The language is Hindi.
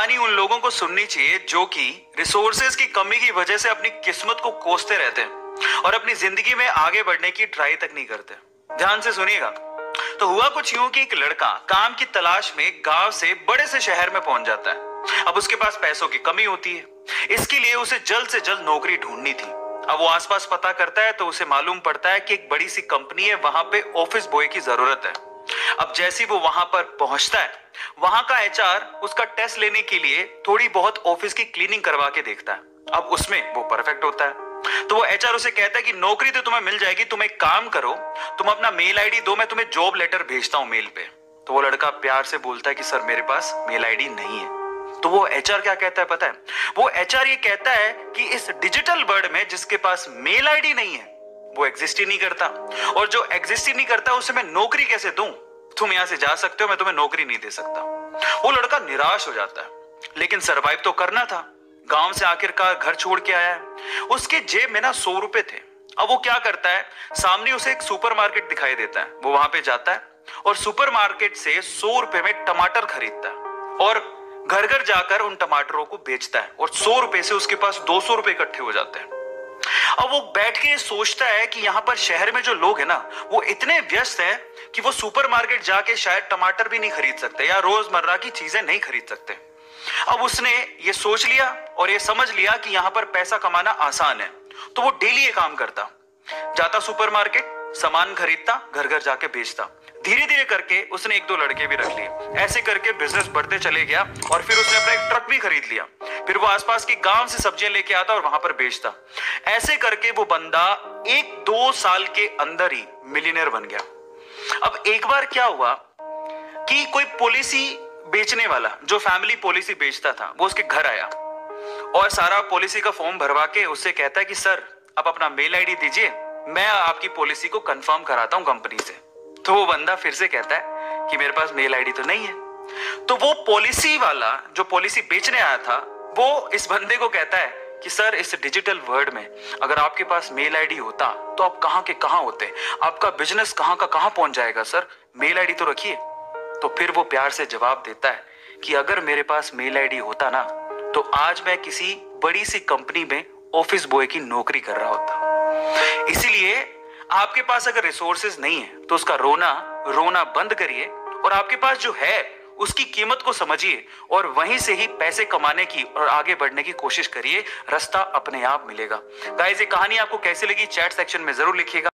कहानी उन लोगों को सुननी चाहिए जो कि रिसोर्सेज की कमी की वजह से अपनी किस्मत को कोसते रहते हैं और अपनी जिंदगी में आगे बढ़ने की ट्राई तक नहीं करते। ध्यान से सुनिएगा। तो हुआ कुछ यूं कि एक लड़का काम की तलाश में गांव से बड़े से शहर में पहुंच जाता है। अब उसके पास पैसों की कमी होती है, इसके लिए उसे जल्द से जल्द नौकरी ढूंढनी थी। अब वो आसपास पता करता है तो उसे मालूम पड़ता है कि एक बड़ी सी कंपनी है, वहां पे ऑफिस बॉय की जरूरत है। अब जैसे वो वहां पर पहुंचता है, वहां का एचआर उसका टेस्ट लेने के लिए थोड़ी बहुत ऑफिस की क्लीनिंग करवा के देखता है। अब उसमें वो परफेक्ट होता है तो वो एचआर उसे कहता है कि नौकरी तो तुम्हें मिल जाएगी, तुम एक काम करो, तुम अपना मेल आईडी दो, मैं तुम्हें जॉब लेटर भेजता हूं मेल पे। तो वो लड़का प्यार से बोलता है कि सर मेरे पास मेल आईडी नहीं है। तो वो एचआर क्या कहता है पता है? वो एचआर ये कहता है कि इस डिजिटल वर्ल्ड में जिसके पास मेल आईडी नहीं है वो एग्जिस्ट ही नहीं करता, और जो एग्जिस्ट ही नहीं करता उसे मैं नौकरी कैसे दूं? तुम यहां से जा सकते हो, मैं तुम्हें नौकरी नहीं दे सकता। वो लड़का निराश हो जाता है, लेकिन सरवाइव तो करना था। गांव से आखिरकार घर छोड़ के आया है, उसके जेब में ना 100 रुपए थे। अब वो क्या करता है, सामने उसे एक सुपरमार्केट दिखाई देता है, वो वहां पे जाता है और सुपरमार्केट से 100 रुपए में टमाटर खरीदता है और घर घर जाकर उन टमाटरों को बेचता है और 100 रुपए से उसके पास 200 रुपए इकट्ठे हो जाते हैं। अब वो बैठ के सोचता है कि यहां पर शहर में जो लोग हैं ना वो इतने व्यस्त हैं कि वो सुपरमार्केट जाके शायद टमाटर भी नहीं खरीद सकते या रोजमर्रा की चीजें नहीं खरीद सकते। अब उसने ये सोच लिया और ये समझ लिया कि यहां पर पैसा कमाना आसान है, तो वो डेली ये काम करता, जाता सुपरमार्केट, सामान खरीदता, घर घर जाके बेचता। धीरे धीरे करके उसने एक दो लड़के भी रख लिए। ऐसे करके बिजनेस बढ़ते चले गया और फिर उसने अपना एक ट्रक भी खरीद लिया। फिर वो आसपास की गांव से सब्जियां लेके आता और वहां पर बेचता। ऐसे करके वो बंदा 1-2 साल के अंदर ही मिलियनेयर बन गया। अब एक बार क्या हुआ कि कोई पॉलिसी बेचने वाला जो फैमिली पॉलिसी बेचता था वो उसके घर आया और सारा पॉलिसी का फॉर्म भरवा के उससे कहता है कि सर आप अपना मेल आईडी दीजिए, मैं आपकी पॉलिसी को कंफर्म कराता हूं कंपनी से। तो वो बंदा फिर से कहता है कि मेरे पास मेल आईडी तो नहीं है। तो वो पॉलिसी वाला जो पॉलिसी बेचने आया था वो इस बंदे को कहता है कि सर इस डिजिटल वर्ल्ड में अगर आपके पास मेल आईडी होता तो आप कहां के कहां होते, आपका बिजनेस कहां का कहां पहुंच जाएगा, सर मेल आईडी तो रखिए। तो फिर वो प्यार से जवाब देता है कि अगर मेरे पास मेल आईडी होता ना तो आज मैं किसी बड़ी सी कंपनी में ऑफिस बॉय की नौकरी कर रहा होता। इसीलिए आपके पास अगर रिसोर्सेज नहीं है तो उसका रोना बंद करिए और आपके पास जो है उसकी कीमत को समझिए और वहीं से ही पैसे कमाने की और आगे बढ़ने की कोशिश करिए। रास्ता अपने आप मिलेगा। गाइस ये कहानी आपको कैसी लगी चैट सेक्शन में जरूर लिखिएगा।